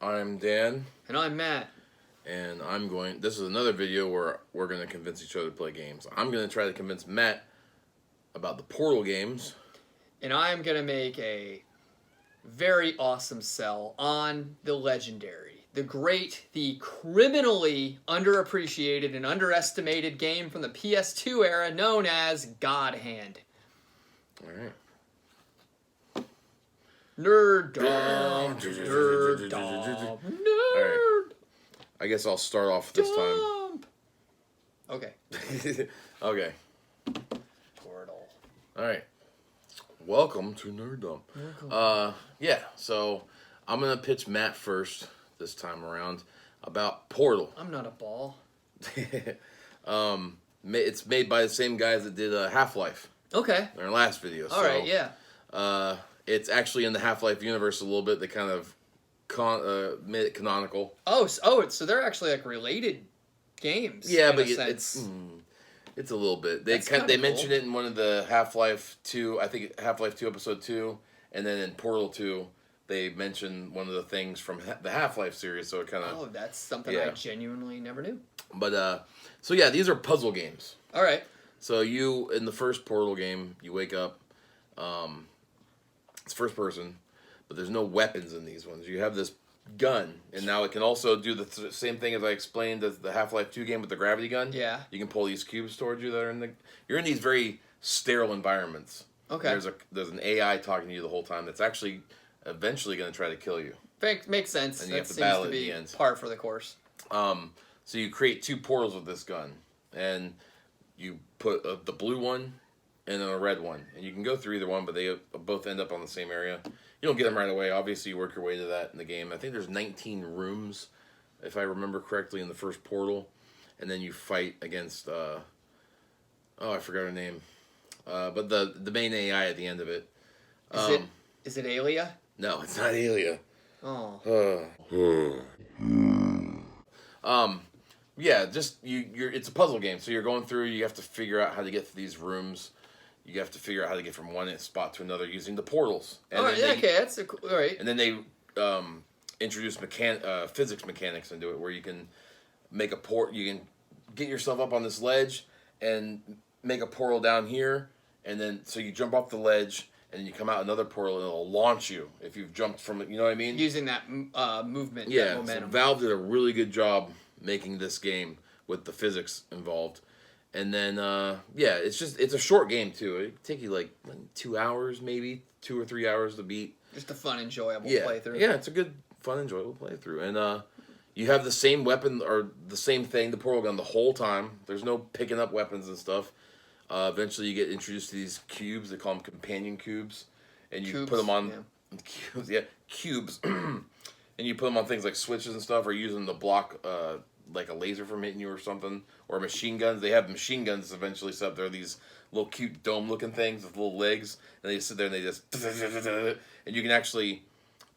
I'm Dan, And I'm Matt. and this is another video where we're going to convince each other to play games. I'm going to try to convince Matt about the Portal games. And I'm going to make a very awesome sell on the legendary, the great, the criminally underappreciated and underestimated game from the PS2 era known as Godhand. Alright. Nerd dog. Nerd dog. Nerd. I guess I'll start off this time. Okay. Okay. Portal. Alright. Welcome to Nerddom. Yeah, so I'm going to pitch Matt first this time around about Portal. I'm not a ball. It's made by the same guys that did Half-Life. Okay. In our last video. Alright, yeah. It's actually in the Half-Life universe a little bit. They kind of made it canonical. So they're actually like related games. Yeah, but it's a little bit. They mentioned it in one of the Half-Life 2, I think Half-Life 2 Episode 2, and then in Portal 2, they mentioned one of the things from the Half-Life series, so it kind of... Oh, that's something I genuinely never knew. But, so yeah, these are puzzle games. All right. So in the first Portal game, you wake up, it's first person, but there's no weapons in these ones. You have this gun, and now it can also do the same thing as I explained as the Half-Life 2 game with the gravity gun. Yeah. You can pull these cubes towards you that are you're in these very sterile environments. Okay. There's an AI talking to you the whole time that's actually eventually going to try to kill you. Makes sense. And you have that to battle seems to at be the end. par for the course. So you create two portals with this gun, and you put the blue one and then a red one, and you can go through either one, but they both end up on the same area. You don't get them right away. Obviously, you work your way to that in the game. I think there's 19 rooms, if I remember correctly, in the first portal, and then you fight against. I forgot her name, but the main AI at the end of it. Is it Alia? No, it's not Alia. Oh. Yeah, just you're. It's a puzzle game, so you're going through. You have to figure out how to get to these rooms. You have to figure out how to get from one spot to another using the portals. And that's all right. And then they introduce physics mechanics into it, where you can make a port. You can get yourself up on this ledge and make a portal down here, and then so you jump off the ledge. And you come out another portal, and it'll launch you if you've jumped from it. You know what I mean? Using that movement, yeah, that momentum. So Valve did a really good job making this game with the physics involved. And then, it's a short game, too. It take you like 2 hours, maybe 2 or 3 hours to beat. Just a fun, enjoyable playthrough. Yeah, it's a good, fun, enjoyable playthrough. And you have the same weapon or the same thing, the portal gun, the whole time. There's no picking up weapons and stuff. Eventually, you get introduced to these cubes. They call them companion cubes, and you put them on cubes, and you put them on things like switches and stuff, or use them to block like a laser from hitting you or something, or machine guns. They have machine guns eventually set up. They're these little cute dome-looking things with little legs, and they sit there and they just and you can actually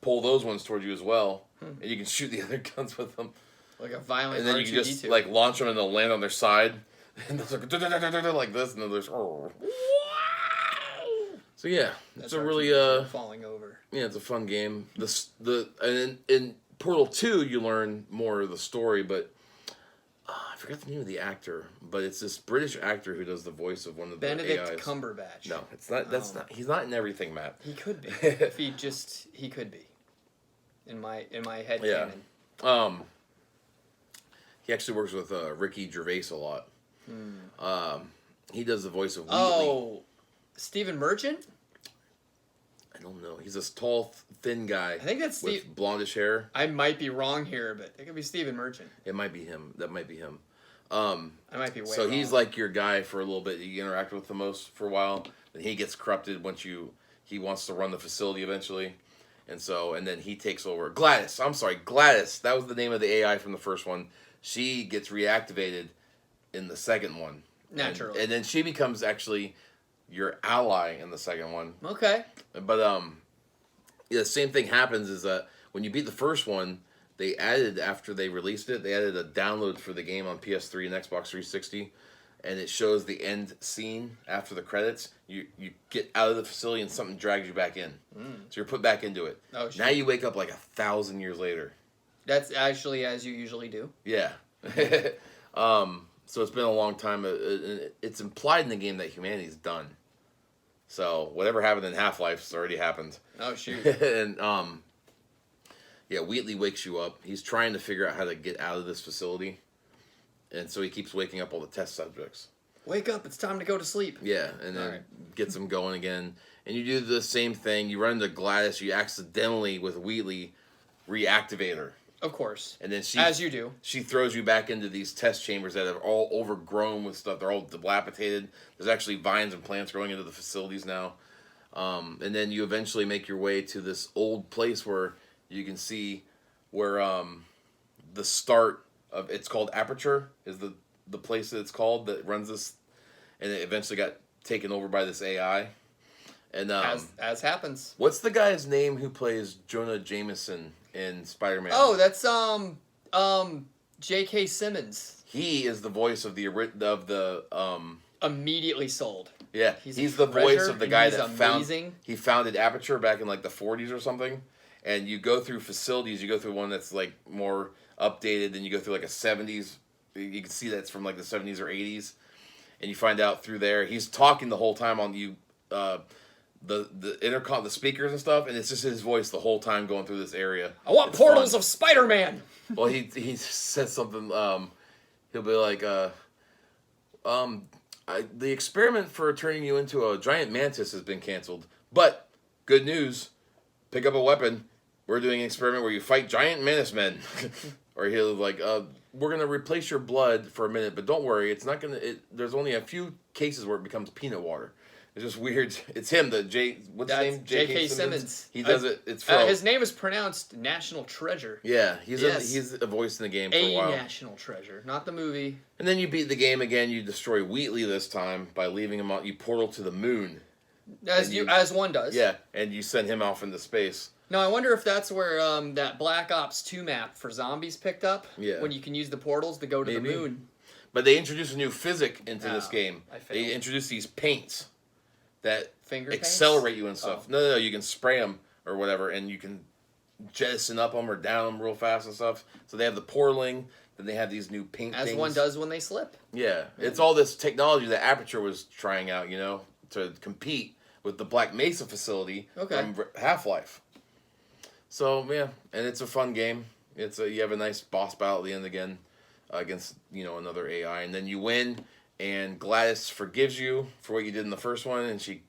pull those ones towards you as well, and you can shoot the other guns with them. Like a violent. And then you can just like launch them and they'll land on their side. And those are like this, and then there's wow. So yeah, it's a really falling over. Yeah, it's a fun game. And in Portal 2 you learn more of the story, but I forgot the name of the actor, but it's this British actor who does the voice of one of the Benedict AIs. Cumberbatch. No, it's not. That's not. He's not in everything, Matt. He could be. If he could be. In my head canon. He actually works with Ricky Gervais a lot. He does the voice of Wheatley. Oh, Stephen Merchant? I don't know. He's this tall, thin guy. I think that's with blondish hair. I might be wrong here, but it could be Stephen Merchant. It might be him. That might be him. I might be way So wrong. he's like your guy for a little bit. You interact with the most for a while. Then he gets corrupted he wants to run the facility eventually. And then he takes over. Gladys. I'm sorry, Gladys. That was the name of the AI from the first one. She gets reactivated in the second one. Naturally. And then she becomes actually your ally in the second one. Okay. But the same thing happens is that when you beat the first one, they added, after they released it, they added a download for the game on PS3 and Xbox 360, and it shows the end scene after the credits. You get out of the facility and something drags you back in. So you're put back into it. Oh, shit. Now you wake up like 1,000 years later. That's actually as you usually do. Yeah. So it's been a long time. It's implied in the game that humanity's done. So whatever happened in Half-Life's already happened. Oh shoot. And yeah, Wheatley wakes you up. He's trying to figure out how to get out of this facility, and so he keeps waking up all the test subjects. Wake up! It's time to go to sleep. Yeah, and then Alright. gets them going again. And you do the same thing. You run into Gladys. You accidentally, with Wheatley, reactivate her. Of course. And then as you do. She throws you back into these test chambers that are all overgrown with stuff. They're all dilapidated. There's actually vines and plants growing into the facilities now. And then you eventually make your way to this old place where you can see where the start of, it's called Aperture, is the place that it's called that runs this, and it eventually got taken over by this AI. And as happens. what's the guy's name who plays Jonah Jameson in Spider-Man? Oh, that's J.K. Simmons. He is the voice of the Immediately sold. yeah. He's the voice of the guy that founded Aperture back in like the 40s or something. And you go through facilities. You go through one that's like more updated. Then you go through like a 70s. You can see that's from like the 70s or 80s. And you find out through there he's talking the whole time on the intercom, the speakers and stuff, and it's just his voice the whole time going through this area. I want It's portals fun. of Spider-Man. Well, he says something. He'll be like, the experiment for turning you into a giant mantis has been canceled. But good news, pick up a weapon. We're doing an experiment where you fight giant mantis men. Or he'll like, we're gonna replace your blood for a minute, but don't worry, it's not gonna. There's only a few cases where it becomes peanut water. It's just weird. It's him, what's his name? J.K. Simmons. He does it. It's his name is pronounced National Treasure. Yeah, he's Yes. a voice in the game for a while. National Treasure, not the movie. And then you beat the game again. You destroy Wheatley this time by leaving him out. You portal to the moon. As one does. Yeah, and you send him off into space. Now I wonder if that's where that Black Ops 2 map for zombies picked up. Yeah. When you can use the portals to go to the moon. But they introduced a new physic into this game. I failed. They introduced these paints that Finger accelerate you and paints? stuff. Oh. No, you can spray them or whatever, and you can jettison up them or down them real fast and stuff. So they have the portaling. Then they have these new paint As things. one does when they slip. Yeah, it's all this technology that Aperture was trying out, to compete with the Black Mesa facility from Half-Life. So yeah, and it's a fun game. You have a nice boss battle at the end again against another AI, and then you win. And Gladys forgives you for what you did in the first one, and she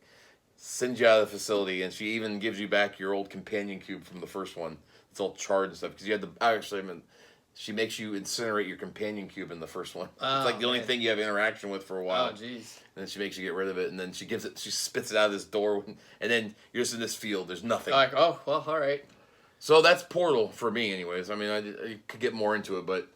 sends you out of the facility, and she even gives you back your old companion cube from the first one. It's all charred and stuff because you had she makes you incinerate your companion cube in the first one. It's like the only thing you have interaction with for a while. Oh, jeez. And then she makes you get rid of it, and then she spits it out of this door, and then you're just in this field. There's nothing. Like, oh, well, all right. So that's Portal for me, anyways. I mean, I could get more into it, but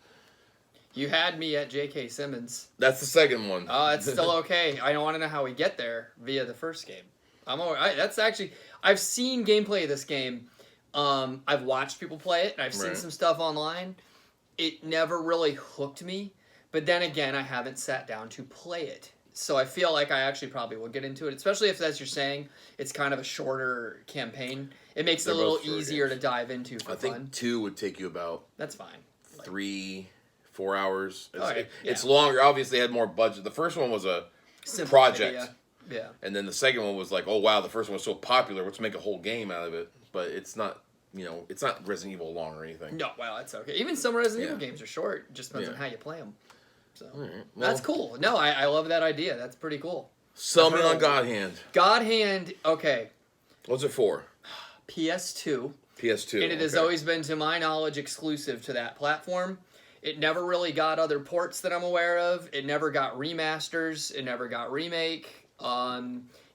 You had me at J.K. Simmons. that's the second one. Oh, it's still okay. I don't want to know how we get there via the first game. That's actually, I've seen gameplay of this game. I've watched people play it, and I've seen some stuff online. It never really hooked me, but then again, I haven't sat down to play it. So I feel like I actually probably will get into it, especially if, as you're saying, it's kind of a shorter campaign. It makes it a little easier to dive into for fun. I think 2 would take you about That's fine. 3-4 hours. Okay, It's longer. Obviously, it had more budget. The first one was a Simple project. idea. Yeah. And then the second one was like, oh wow, the first one was so popular, let's make a whole game out of it. But it's not, it's not Resident Evil long or anything. No, well, that's okay. Even some Resident Evil games are short. It just depends on how you play them. So Well, that's cool. No, I love that idea. That's pretty cool. Sell me on Godhand. Godhand, okay. What's it for? PS2. PS2. And it has always been, to my knowledge, exclusive to that platform. It never really got other ports that I'm aware of. It never got remasters. It never got remake.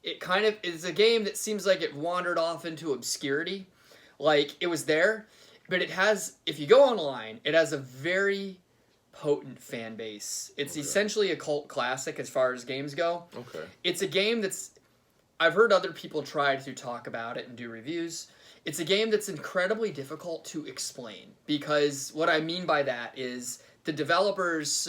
It kind of is a game that seems like it wandered off into obscurity. Like, it was there, but it has, if you go online, it has a very potent fan base. It's essentially a cult classic as far as games go. Okay. It's a game that's, I've heard other people try to talk about it and do reviews. It's a game that's incredibly difficult to explain, because what I mean by that is the developers,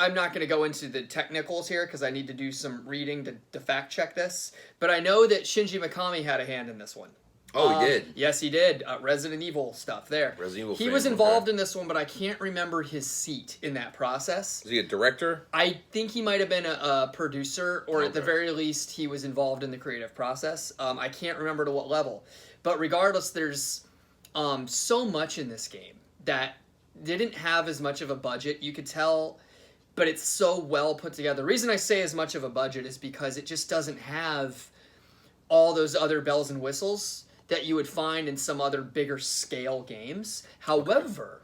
I'm not going to go into the technicals here because I need to do some reading to fact check this, but I know that Shinji Mikami had a hand in this one. Oh, he did. Yes, he did. Resident Evil stuff there. Resident Evil. He was involved in this one, but I can't remember his seat in that process. Is he a director? I think he might have been a producer, or at the very least, he was involved in the creative process. I can't remember to what level. But regardless, there's so much in this game that didn't have as much of a budget. You could tell, but it's so well put together. The reason I say as much of a budget is because it just doesn't have all those other bells and whistles that you would find in some other bigger scale games. However,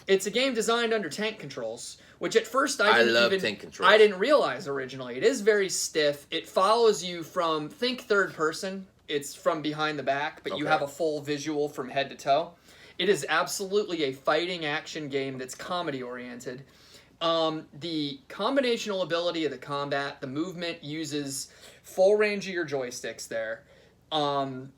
it's a game designed under tank controls, which at first I didn't realize originally. It is very stiff. It follows you from, think third person. It's from behind the back, but you have a full visual from head to toe. It is absolutely a fighting action game that's comedy oriented. The combinational ability of the combat, the movement uses full range of your joysticks there.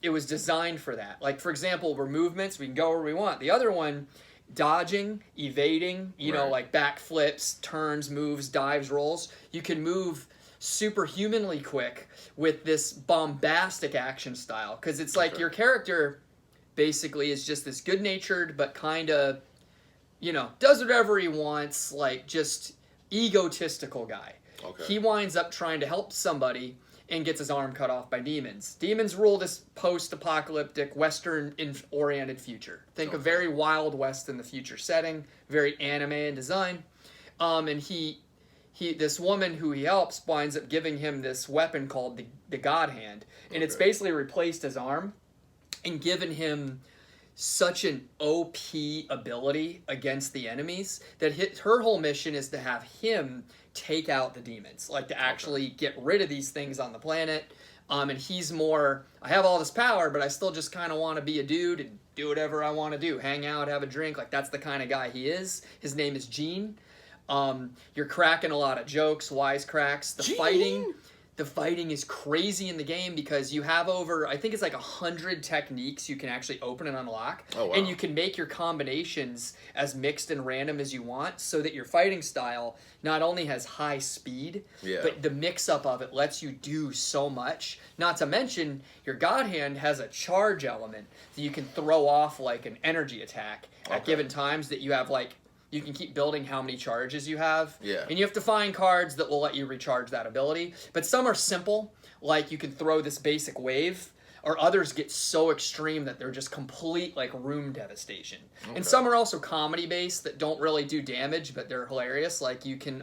It was designed for that. Like, for example, we're movements, we can go where we want. The other one, dodging, evading, you know, like backflips, turns, moves, dives, rolls. You can move superhumanly quick with this bombastic action style. Because it's like your character basically is just this good-natured but kind of, you know, does whatever he wants, like just egotistical guy. He winds up trying to help somebody and gets his arm cut off by demons. Demons rule this post-apocalyptic, Western-oriented future. Think of very Wild West in the future setting, very anime in design. And this woman who he helps winds up giving him this weapon called the Godhand. And it's basically replaced his arm and given him such an OP ability against the enemies that her whole mission is to have him take out the demons, like to actually get rid of these things on the planet. And he's more, I have all this power, but I still just kind of want to be a dude and do whatever I want to do, hang out, have a drink. Like, that's the kind of guy he is. His name is Gene. You're cracking a lot of jokes, wisecracks. The fighting is crazy in the game because you have over, I think it's like 100 techniques you can actually open and unlock. Oh, wow. And you can make your combinations as mixed and random as you want so that your fighting style not only has high speed, but the mix-up of it lets you do so much. Not to mention, your God Hand has a charge element that you can throw off like an energy attack at given times that you have like, you can keep building how many charges you have. And you have to find cards that will let you recharge that ability. But some are simple, like you can throw this basic wave, or others get so extreme that they're just complete like room devastation. And some are also comedy based that don't really do damage, but they're hilarious. Like you can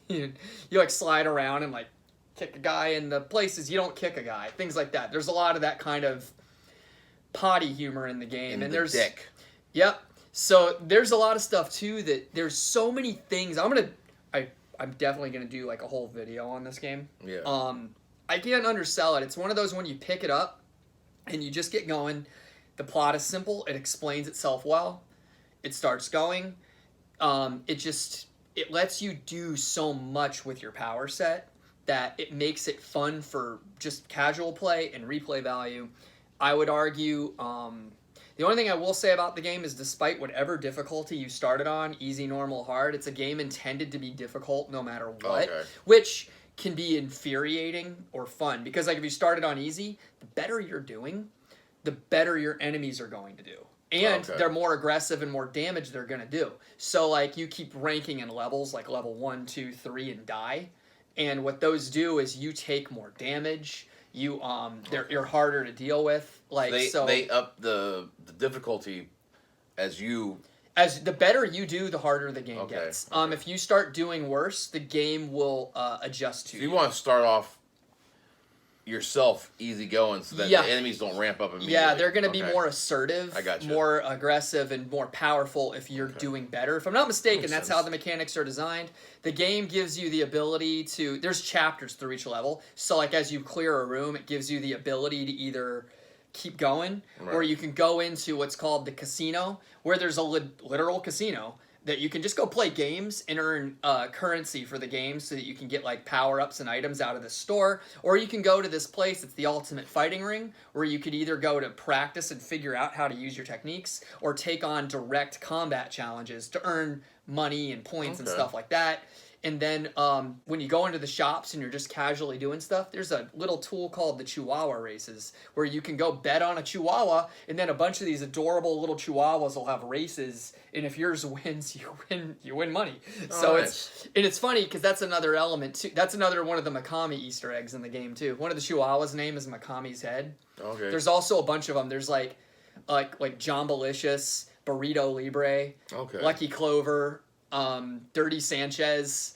you like slide around and like kick a guy in the places you don't kick a guy. Things like that. There's a lot of that kind of potty humor in the game. And there's dick. Yep. So there's a lot of stuff too that there's so many things. I'm definitely gonna do like a whole video on this game. I can't undersell it. It's one of those when you pick it up and you just get going. The plot is simple. It explains itself well. It starts going. It lets you do so much with your power set that it makes it fun for just casual play and replay value. I would argue. The only thing I will say about the game is despite whatever difficulty you started on, easy, normal, hard, it's a game intended to be difficult no matter what, which can be infuriating or fun. Because like if you started on easy, the better you're doing, the better your enemies are going to do. And they're more aggressive and more damage they're going to do. So like you keep ranking in levels, like level 1, 2, 3, and die. And what those do is you take more damage. You're harder to deal with. Like they up the difficulty as the better you do, the harder the game gets. If you start doing worse, the game will adjust to you. You want to start off yourself easy going so that the enemies don't ramp up immediately. Yeah, they're going to be more assertive, more aggressive, and more powerful if you're doing better. If I'm not mistaken, that's how the mechanics are designed. The game gives you the ability to... There's chapters through each level. So like as you clear a room, it gives you the ability to either keep going or you can go into what's called the casino, where there's a literal casino that you can just go play games and earn currency for the game so that you can get like power-ups and items out of the store. Or you can go to this place, it's the ultimate fighting ring, where you could either go to practice and figure out how to use your techniques or take on direct combat challenges to earn money and points and stuff like that. And then when you go into the shops and you're just casually doing stuff, there's a little tool called the Chihuahua races where you can go bet on a Chihuahua, and then a bunch of these adorable little Chihuahuas will have races, and if yours wins, you win money. Oh, So nice. it's funny because that's another element too. That's another one of the Mikami Easter eggs in the game too. One of the Chihuahuas' name is Mikami's head. Okay. There's also a bunch of them. There's like Jambalicious, Burrito Libre, Okay. Lucky Clover, Dirty Sanchez.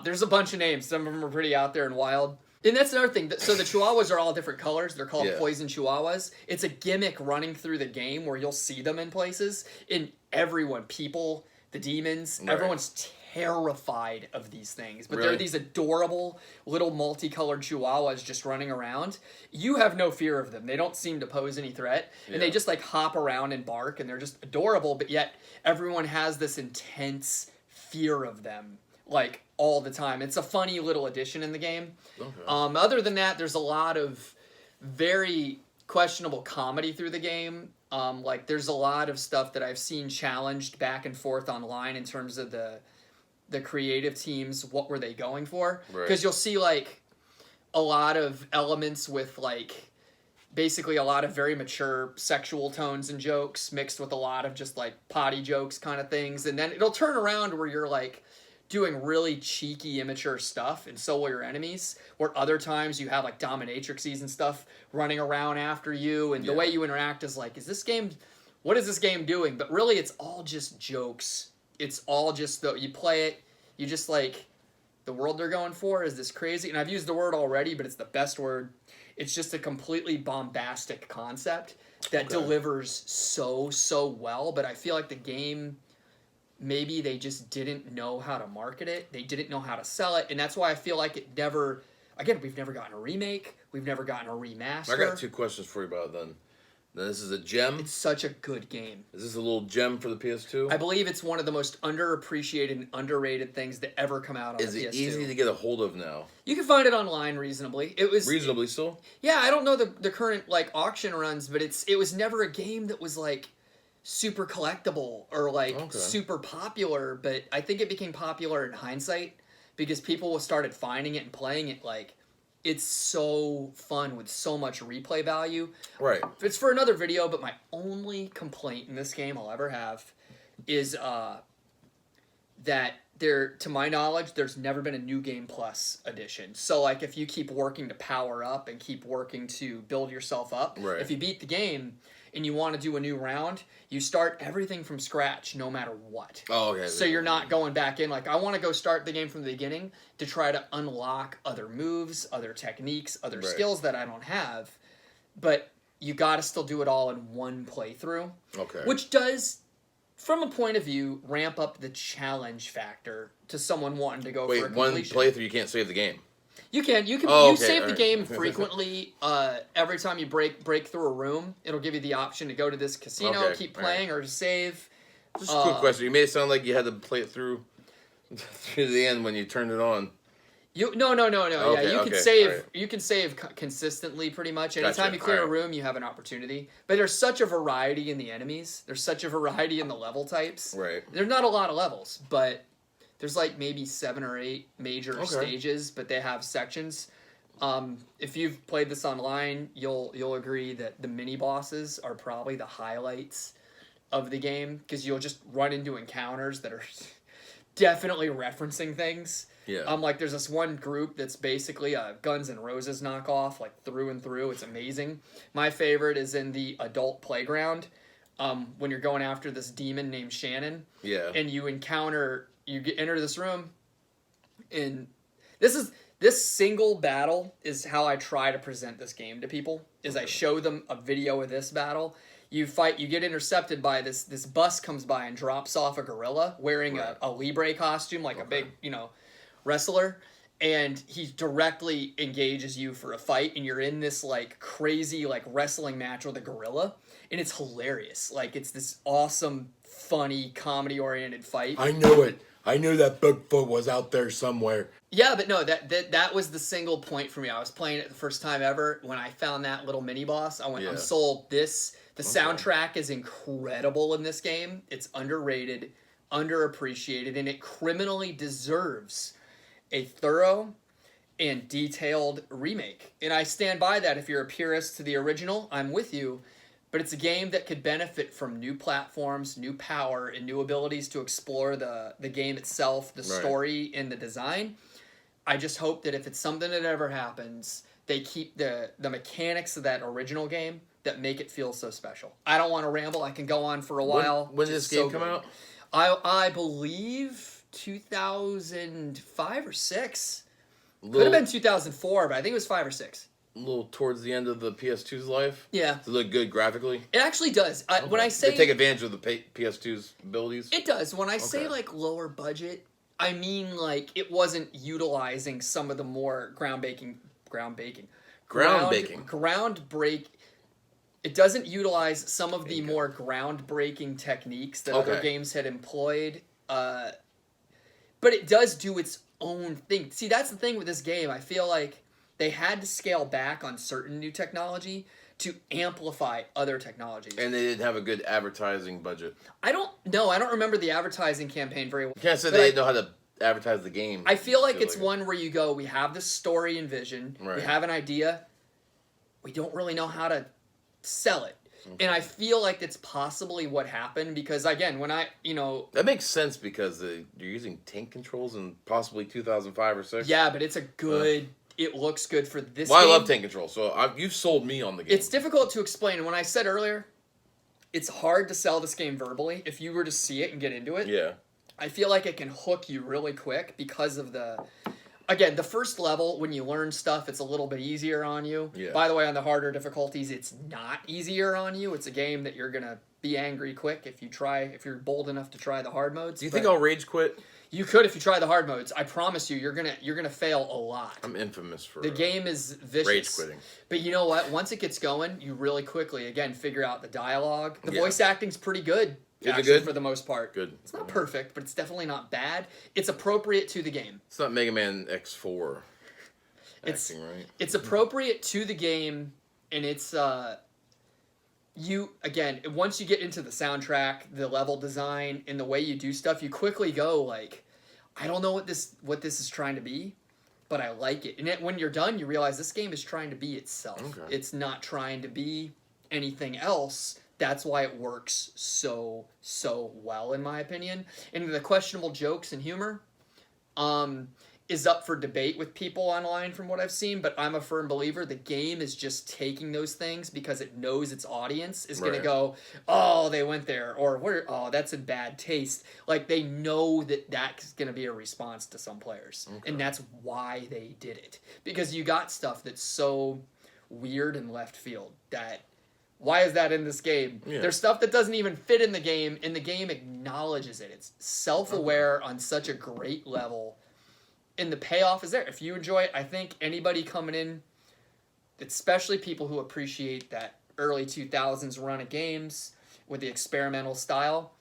There's a bunch of names. Some of them are pretty out there and wild. And that's another thing. So the Chihuahuas are all different colors. They're called poison Chihuahuas. It's a gimmick running through the game where you'll see them in places. And everyone, people, the demons, everyone's terrified of these things. But they're these adorable little multicolored Chihuahuas just running around. You have no fear of them. They don't seem to pose any threat. And they just like hop around and bark, and they're just adorable. But yet everyone has this intense fear of them, like all the time. It's a funny little addition in the game. Okay. Other than that, there's a lot of very questionable comedy through the game. Like there's a lot of stuff that I've seen challenged back and forth online in terms of the creative teams. What were they going for? Because you'll see like a lot of elements with like basically a lot of very mature sexual tones and jokes mixed with a lot of just like potty jokes kind of things, and then it'll turn around where you're like doing really cheeky, immature stuff, and so will your enemies. Where other times you have like dominatrixes and stuff running around after you, and the way you interact is like, what is this game doing? But really, it's all just jokes. It's all just you play it, you just like, the world they're going for is this crazy, and I've used the word already, but it's the best word. It's just a completely bombastic concept that delivers so well, but I feel like the game, maybe they just didn't know how to market it. They didn't know how to sell it, and that's why I feel like it never... Again, we've never gotten a remake. We've never gotten a remaster. I got 2 questions for you about it then. This is a gem? It's such a good game. Is this a little gem for the PS2? I believe it's one of the most underappreciated and underrated things that ever come out on the PS2. Is it easy to get a hold of now? You can find it online reasonably. It was reasonably still? Yeah, I don't know the current like auction runs, but it was never a game that was like super collectible or like super popular, but I think it became popular in hindsight because people started finding it and playing it. Like, it's so fun with so much replay value. Right. It's for another video, but my only complaint in this game I'll ever have is that to my knowledge, there's never been a New Game Plus edition. So, like, if you keep working to power up and keep working to build yourself up, if you beat the game and you want to do a new round, you start everything from scratch no matter what. Oh, okay. So you're not going back in. Like, I want to go start the game from the beginning to try to unlock other moves, other techniques, other skills that I don't have. But you got to still do it all in one playthrough. Okay. Which does, from a point of view, ramp up the challenge factor to someone wanting to go for a completion. One playthrough, you can't save the game. You can you save the game frequently. Every time you break through a room, it'll give you the option to go to this casino, keep playing, or to save. Just a quick question. You made it sound like you had to play it through to the end when you turned it on. No. Okay, yeah, you can save. Right. You can save consistently, pretty much. Anytime you clear a room, you have an opportunity. But there's such a variety in the enemies. There's such a variety in the level types. Right. There's not a lot of levels, but there's like maybe 7 or 8 major stages, but they have sections. If you've played this online, you'll agree that the mini bosses are probably the highlights of the game because you'll just run into encounters that are definitely referencing things. Yeah. Like there's this one group that's basically a Guns N' Roses knockoff, like through and through. It's amazing. My favorite is in the adult playground when you're going after this demon named Shannon. Yeah. And you enter this room, and this single battle is how I try to present this game to people. Is I show them a video of this battle. You fight, you get intercepted by this bus comes by and drops off a gorilla wearing a Libre costume, like a big, wrestler, and he directly engages you for a fight, and you're in this like crazy like wrestling match with a gorilla, and it's hilarious. Like, it's this awesome, funny, comedy-oriented fight. I knew it. I knew that Bigfoot was out there somewhere. Yeah, but no, that was the single point for me. I was playing it the first time ever. When I found that little mini-boss, I went, I'm sold. The soundtrack is incredible in this game. It's underrated, underappreciated, and it criminally deserves a thorough and detailed remake. And I stand by that. If you're a purist to the original, I'm with you. But it's a game that could benefit from new platforms, new power, and new abilities to explore the game itself, the story, and the design. I just hope that if it's something that ever happens, they keep the mechanics of that original game that make it feel so special. I don't want to ramble. I can go on for a while. When did this game come out? I believe 2005 or 6. Could have been 2004, but I think it was 5 or 6. A little towards the end of the PS2's life. Yeah. Does it look good graphically? It actually does. When I say they take advantage of the PS2's abilities. It does. When I say like lower budget, I mean like it wasn't utilizing some of the more groundbreaking. It doesn't utilize some of the more groundbreaking techniques that other games had employed. But it does do its own thing. See, that's the thing with this game. I feel like they had to scale back on certain new technology to amplify other technologies. And they didn't have a good advertising budget. I don't know. I don't remember the advertising campaign very well. You can't say they didn't know how to advertise the game. I feel like it's one where you go, we have this story and vision. Right. We have an idea. We don't really know how to sell it. Okay. And I feel like it's possibly what happened because, again, when That makes sense because you're using tank controls in possibly 2005 or 6. Yeah, but it's a good... It looks good for this game. I love tank control, so you've sold me on the game. It's difficult to explain. And when I said earlier, it's hard to sell this game verbally. If you were to see it and get into it, yeah, I feel like it can hook you really quick because of the... Again, the first level, when you learn stuff, it's a little bit easier on you. Yeah. By the way, on the harder difficulties, it's not easier on you. It's a game that you're going to be angry quick if you're bold enough to try the hard modes. Do you think I'll rage quit? You could if you try the hard modes. I promise you, you're gonna fail a lot. I'm infamous for the game is vicious. Rage quitting. But you know what? Once it gets going, you really quickly again figure out the dialogue. The voice acting's pretty good. Is it good? For the most part? Good. It's not perfect, but it's definitely not bad. It's appropriate to the game. It's not Mega Man X4 acting, right? It's appropriate to the game, and it's once you get into the soundtrack, the level design, and the way you do stuff, you quickly go like, I don't know what this is trying to be, but I like it. And when you're done, you realize this game is trying to be itself. Okay. It's not trying to be anything else. That's why it works so well, in my opinion. And the questionable jokes and humor is up for debate with people online from what I've seen, but I'm a firm believer the game is just taking those things because it knows its audience is going to go, oh, they went there, or oh, that's in bad taste. Like, they know that that's going to be a response to some players, and that's why they did it. Because you got stuff that's so weird and left field that... Why is that in this game? Yeah. There's stuff that doesn't even fit in the game, and the game acknowledges it. It's self-aware on such a great level, and the payoff is there. If you enjoy it, I think anybody coming in, especially people who appreciate that early 2000s run of games with the experimental style,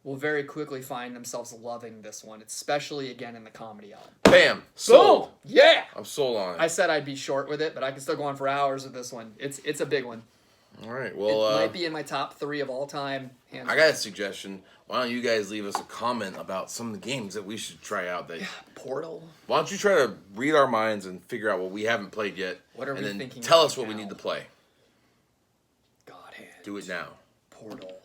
will very quickly find themselves loving this one, especially, again, in the comedy element. Bam! Sold! Boom! Yeah! I'm sold on it. I said I'd be short with it, but I can still go on for hours with this one. It's a big one. All right, well... It might be in my top 3 of all time. I got a suggestion. Why don't you guys leave us a comment about some of the games that we should try out? Portal. Why don't you try to read our minds and figure out what we haven't played yet? What are we thinking? And tell us what we need to play. Godhand. Do it now. Portal.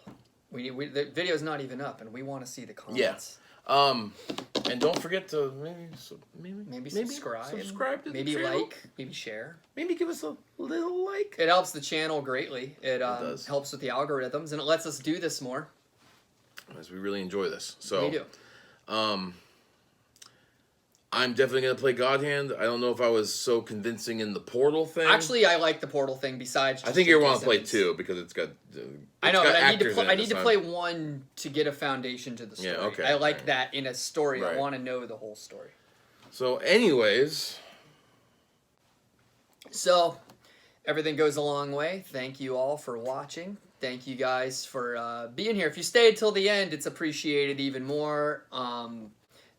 The video's not even up, and we want to see the comments. Yeah. And don't forget to maybe subscribe. Subscribe to maybe the channel. Like. Maybe share. Maybe give us a little like. It helps the channel greatly. It does. Helps with the algorithms, and it lets us do this more. As we really enjoy this. So we do. I'm definitely going to play Godhand. I don't know if I was so convincing in the Portal thing. Actually, I like the Portal thing besides... I think you want to play 2 because it's got I know, but I need to play 1 to get a foundation to the story. Yeah, okay. I like that in a story. Right. I want to know the whole story. So, anyways... So, everything goes a long way. Thank you all for watching. Thank you guys for being here. If you stayed till the end, it's appreciated even more.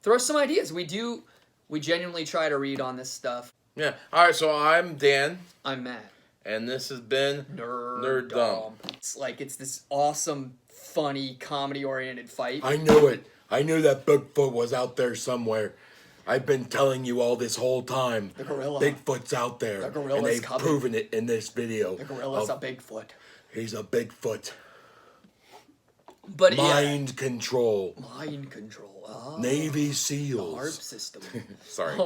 Throw some ideas. We genuinely try to read on this stuff. Yeah. All right, so I'm Dan. I'm Matt. And this has been Nerd Dumb. It's this awesome, funny, comedy-oriented fight. I knew it. I knew that Bigfoot was out there somewhere. I've been telling you all this whole time. The gorilla. Bigfoot's out there. The gorilla's and they've coming. proven it in this video. The gorilla's a Bigfoot. He's a Bigfoot. But Mind control. Mind control. Navy The HARP SEALs. system. Sorry. Oh